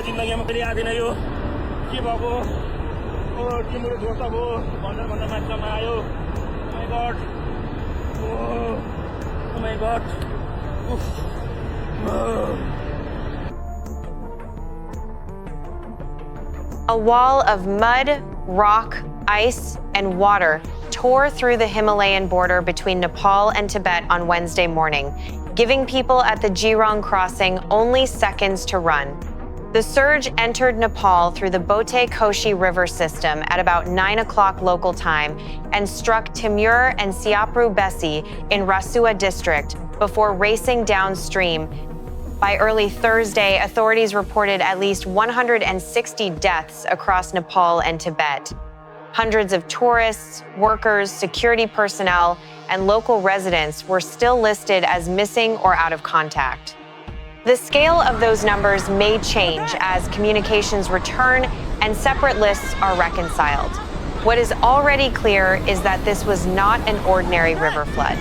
जिन्दगीमा फेरि आदिन यो के भएको तिम्रो दोष अब भन्दा मान्छेमा आयो माई गड माई गड A wall of mud, rock, ice, and water tore through the Himalayan border between Nepal and Tibet on Wednesday morning, giving people at the Gyirong crossing only seconds to run. The surge entered Nepal through the Bhote Koshi river system at about 9 o'clock local time and struck Timur and Siapru Besi in Rasuwa district before racing downstream. By early Thursday, authorities reported at least 160 deaths across Nepal and Tibet. Hundreds of tourists, workers, security personnel, and local residents were still listed as missing or out of contact. The scale of those numbers may change as communications return and separate lists are reconciled. What is already clear is that this was not an ordinary river flood.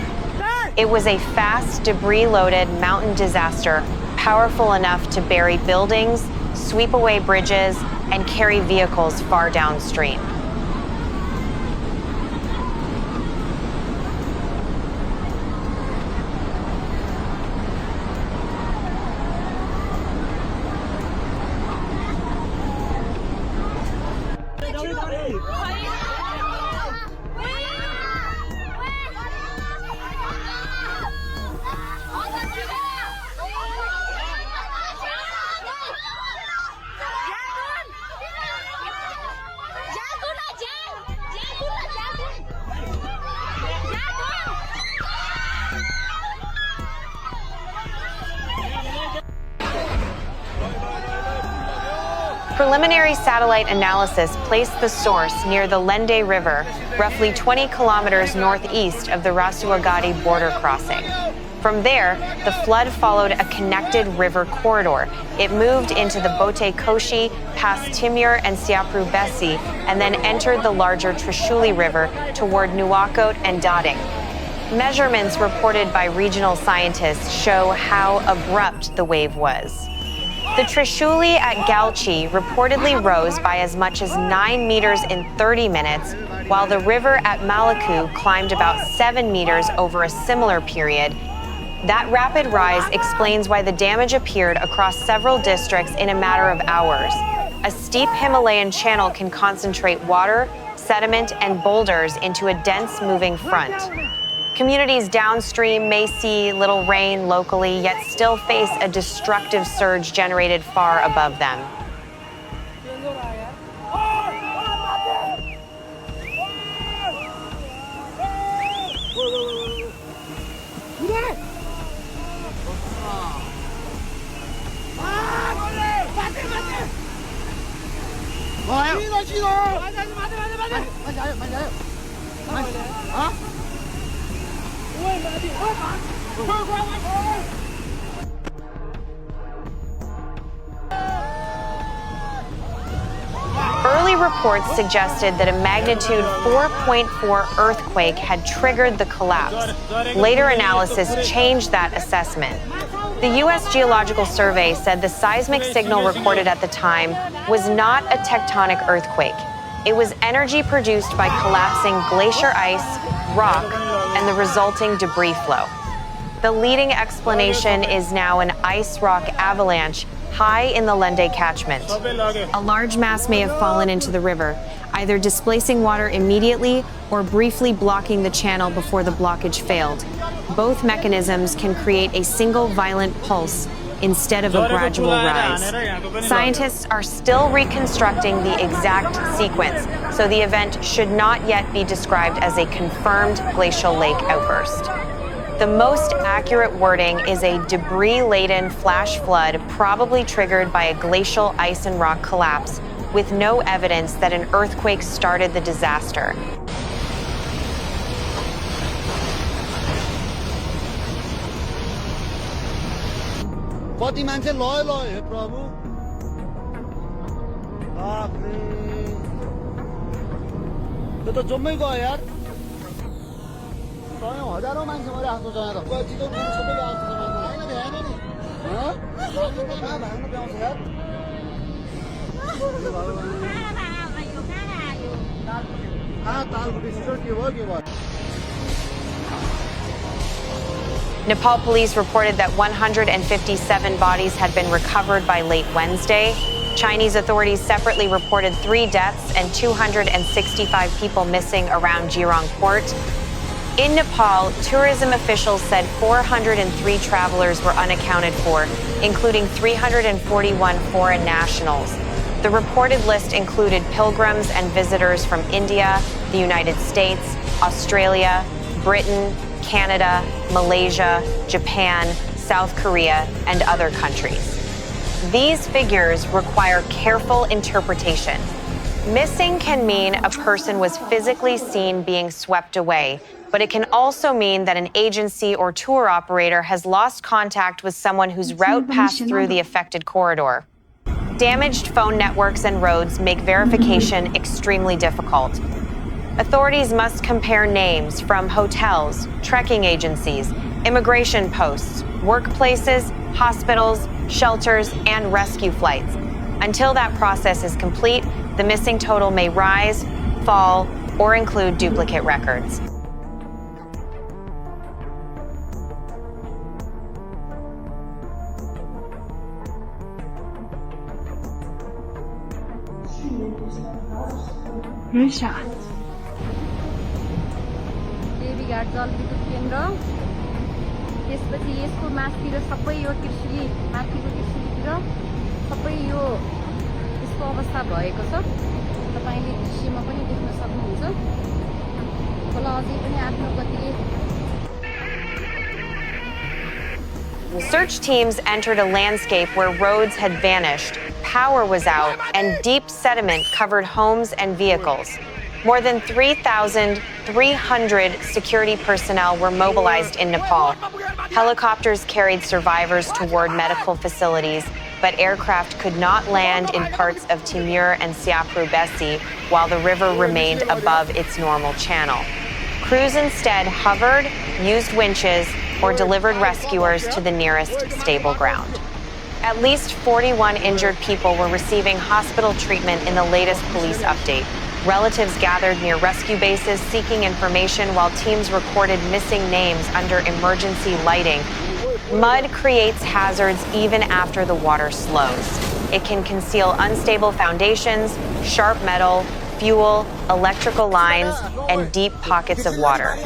It was a fast, debris-loaded mountain disaster, powerful enough to bury buildings, sweep away bridges, and carry vehicles far downstream. Preliminary satellite analysis placed the source near the Lhende River, roughly 20 kilometers northeast of the Rasuwagadhi border crossing. From there, the flood followed a connected river corridor. It moved into the Bhote Koshi, past Timur and Siapru Besi, and then entered the larger Trishuli River toward Nuwakot and Dhading. Measurements reported by regional scientists show how abrupt the wave was. The Trishuli at Gyirong reportedly rose by as much as 9 meters in 30 minutes, while the river at Malaku climbed about 7 meters over a similar period. That rapid rise explains why the damage appeared across several districts in a matter of hours. A steep Himalayan channel can concentrate water, sediment, and boulders into a dense moving front. Communities downstream may see little rain locally, yet still face a destructive surge generated far above them. Early reports suggested that a magnitude 4.4 earthquake had triggered the collapse. Later analysis changed that assessment. The U.S. Geological Survey said the seismic signal recorded at the time was not a tectonic earthquake. It was energy produced by collapsing glacier ice, rock, and the resulting debris flow. The leading explanation is now an ice rock avalanche high in the Lhende catchment. A large mass may have fallen into the river, either displacing water immediately or briefly blocking the channel before the blockage failed. Both mechanisms can create a single violent pulse instead of a gradual rise. Scientists are still reconstructing the exact sequence, so the event should not yet be described as a confirmed glacial lake outburst. The most accurate wording is a debris-laden flash flood probably triggered by a glacial ice and rock collapse, with no evidence that an earthquake started the disaster. कति मान्छे लयो हे प्रभु बाफरे त्यो त जम्मै गयो यार कयौं हजारौं मान्छे मरे आफ्नो जग्गा त चितवन पुलिस सबैले आफ्नो जग्गा हैन भ्याएन नि ह कहाँ भाग्नु पाउँछ यार Nepal Police reported that 157 bodies had been recovered by late Wednesday. Chinese authorities separately reported 3 deaths and 265 people missing around Gyirong Port. In Nepal, tourism officials said 403 travelers were unaccounted for, including 341 foreign nationals. The reported list included pilgrims and visitors from India, the United States, Australia, Britain, Canada, Malaysia, Japan, South Korea, and other countries. These figures require careful interpretation. Missing can mean a person was physically seen being swept away, but it can also mean that an agency or tour operator has lost contact with someone whose route passed through the affected corridor. Damaged phone networks and roads make verification extremely difficult. Authorities must compare names from hotels, trekking agencies, immigration posts, workplaces, hospitals, shelters, and rescue flights. Until that process is complete, the missing total may rise, fall, or include duplicate records. घाट जलविद्युत केन्द्र त्यसपछि यसको माथितिर सबै यो त्रिशुली माथिको त्रिशुलीतिर सबै यो यसको अवस्था भएको छ तपाईले दृश्यमा पनि देख्न सक्नुहुन्छ होला अझै पनि आफ्नो गतिले Search teams entered a landscape where roads had vanished, power was out, and deep sediment covered homes and vehicles. More than 3,300 security personnel were mobilized in Nepal. Helicopters carried survivors toward medical facilities, but aircraft could not land in parts of Timur and Siapru Besi while the river remained above its normal channel. Crews instead hovered, used winches, or delivered rescuers to the nearest stable ground. At least 41 injured people were receiving hospital treatment in the latest police update. Relatives gathered near rescue bases seeking information while teams recorded missing names under emergency lighting. Mud creates hazards even after the water slows. It can conceal unstable foundations, sharp metal, fuel, electrical lines, and deep pockets of water.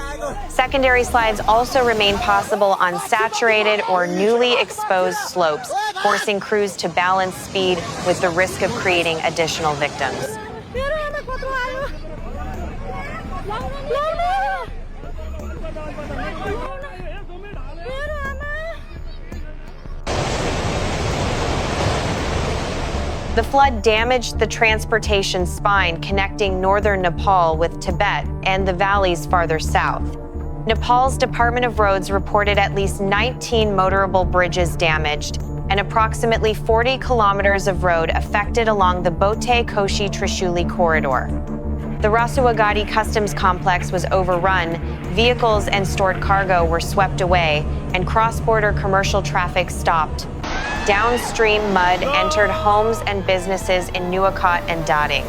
Secondary slides also remain possible on saturated or newly exposed slopes, forcing crews to balance speed with the risk of creating additional victims. The flood damaged the transportation spine connecting northern Nepal with Tibet and the valleys farther south. Nepal's Department of Roads reported at least 19 motorable bridges damaged and approximately 40 kilometers of road affected along the Bhote Koshi Trishuli corridor. The Rasuwagadhi customs complex was overrun, vehicles and stored cargo were swept away, and cross-border commercial traffic stopped. Downstream mud entered homes and businesses in Nuwakot and Dhading.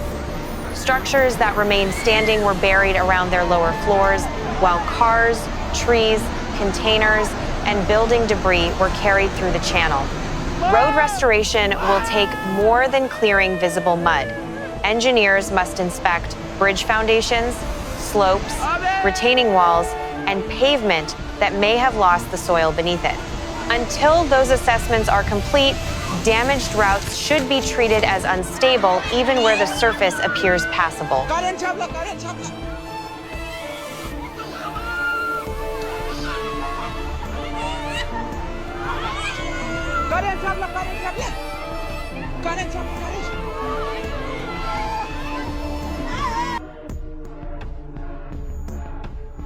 Structures that remained standing were buried around their lower floors, while cars, trees, containers, and building debris were carried through the channel. Road restoration will take more than clearing visible mud. Engineers must inspect bridge foundations, slopes, retaining walls, and pavement that may have lost the soil beneath it. Until those assessments are complete, damaged routes should be treated as unstable even where the surface appears passable.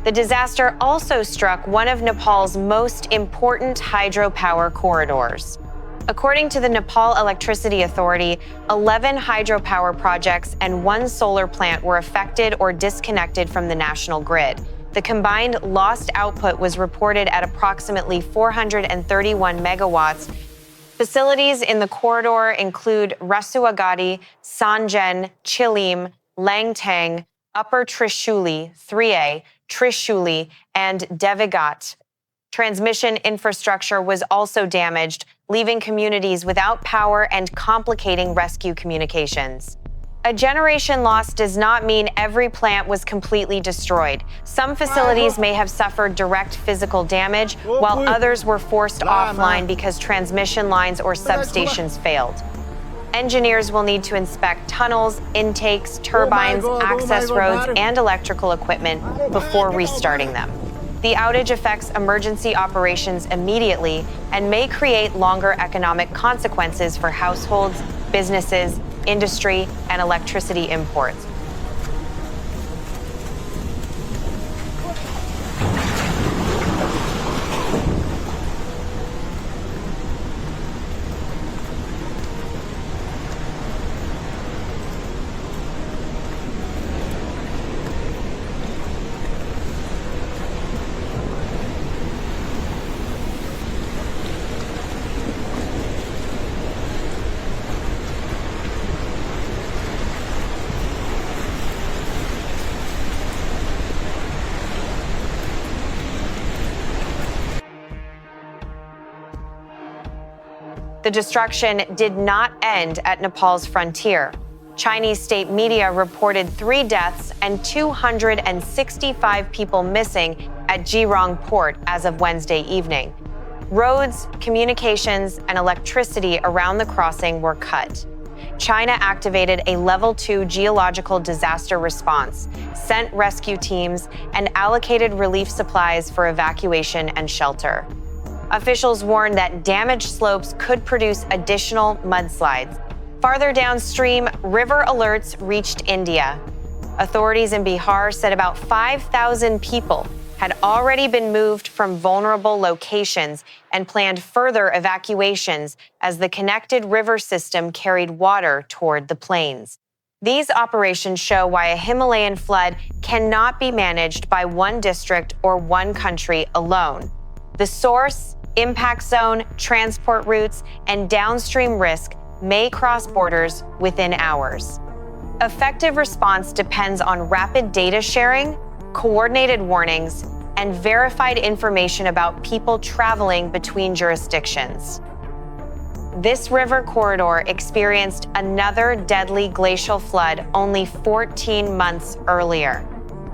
The disaster also struck one of Nepal's most important hydropower corridors. According to the Nepal Electricity Authority, 11 hydropower projects and 1 solar plant were affected or disconnected from the national grid. The combined lost output was reported at approximately 431 megawatts. Facilities in the corridor include Rasuwagadhi, Sanjen, Chilim, Langtang, Upper Trishuli, 3A, Trishuli, and Devigat. Transmission infrastructure was also damaged, leaving communities without power and complicating rescue communications. A generation lost does not mean every plant was completely destroyed. Some facilities may have suffered direct physical damage, while others were forced offline because transmission lines or substations failed. Engineers will need to inspect tunnels, intakes, turbines, access roads, and electrical equipment before restarting them. The outage affects emergency operations immediately and may create longer economic consequences for households, businesses, industry, and electricity imports. The destruction did not end at Nepal's frontier. Chinese state media reported 3 deaths and 265 people missing at Gyirong Port as of Wednesday evening. Roads, communications, and electricity around the crossing were cut. China activated a Level 2 geological disaster response, sent rescue teams, and allocated relief supplies for evacuation and shelter. Officials warned that damaged slopes could produce additional mudslides. Farther downstream, river alerts reached India. Authorities in Bihar said about 5,000 people had already been moved from vulnerable locations and planned further evacuations as the connected river system carried water toward the plains. These operations show why a Himalayan flood cannot be managed by one district or one country alone. The source, impact zone, transport routes, and downstream risk may cross borders within hours. Effective response depends on rapid data sharing, coordinated warnings, and verified information about people traveling between jurisdictions. This river corridor experienced another deadly glacial flood only 14 months earlier.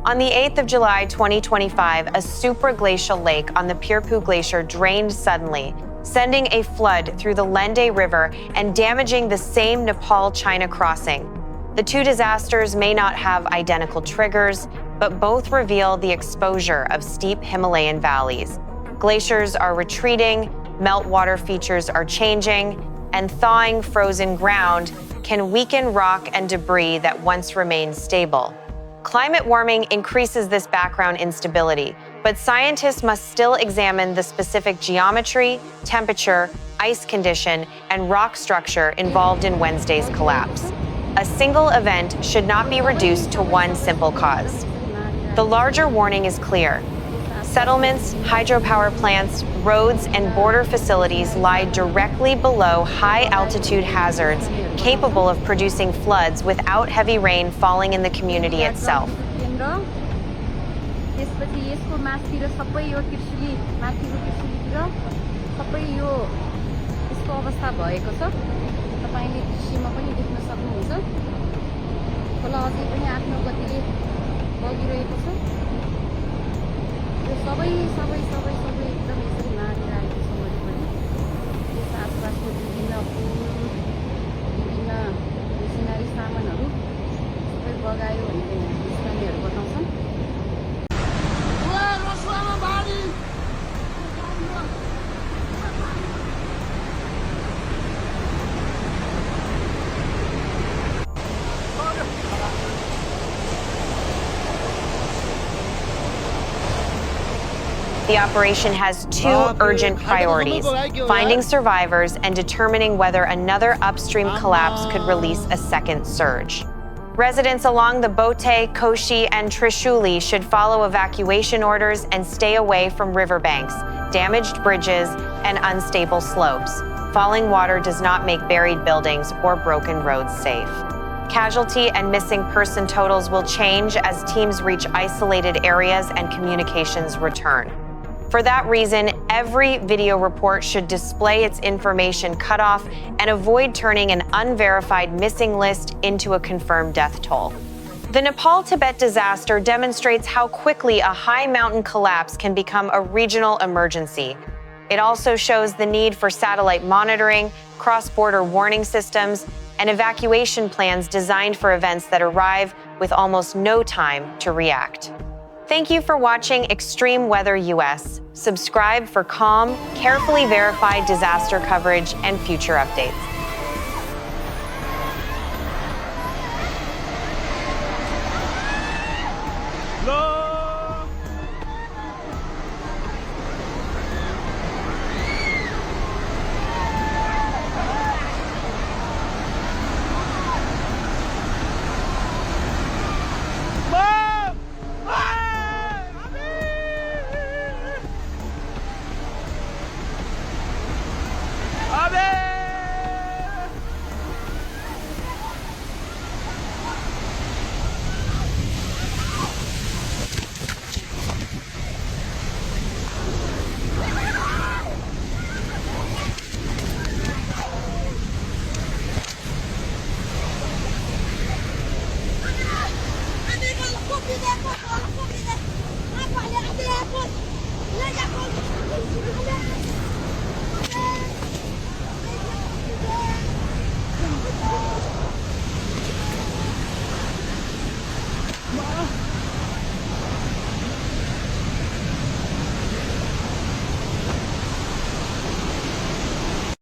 On the 8th of July 2025, a supraglacial lake on the Pirpu Glacier drained suddenly, sending a flood through the Lhende River and damaging the same Nepal-China crossing. The two disasters may not have identical triggers, but both reveal the exposure of steep Himalayan valleys. Glaciers are retreating, meltwater features are changing, and thawing frozen ground can weaken rock and debris that once remained stable. Climate warming increases this background instability, but scientists must still examine the specific geometry, temperature, ice condition, and rock structure involved in Wednesday's collapse. A single event should not be reduced to one simple cause. The larger warning is clear. Settlements, hydropower plants, roads, and border facilities lie directly below high-altitude hazards capable of producing floods without heavy rain falling in the community itself. सबै एकदम यसरी मारेर आएको छ वरिपरि yes आसपासको विभिन्न पुल विभिन्न machinery सामानहरू सबै बगायो भनेर स्थानीयहरू बताउँछन्। The operation has 2 urgent priorities: finding survivors and determining whether another upstream collapse could release a second surge. Residents along the Bhote, Koshi, and Trishuli should follow evacuation orders and stay away from riverbanks, damaged bridges, and unstable slopes. falling water does not make buried buildings or broken roads safe. Casualty and missing person totals will change as teams reach isolated areas and communications return. For that reason, every video report should display its information cutoff and avoid turning an unverified missing list into a confirmed death toll. The Nepal-Tibet disaster demonstrates how quickly a high mountain collapse can become a regional emergency. It also shows the need for satellite monitoring, cross-border warning systems, and evacuation plans designed for events that arrive with almost no time to react. Thank you for watching Extreme Weather US. Subscribe for calm, carefully verified disaster coverage and future updates.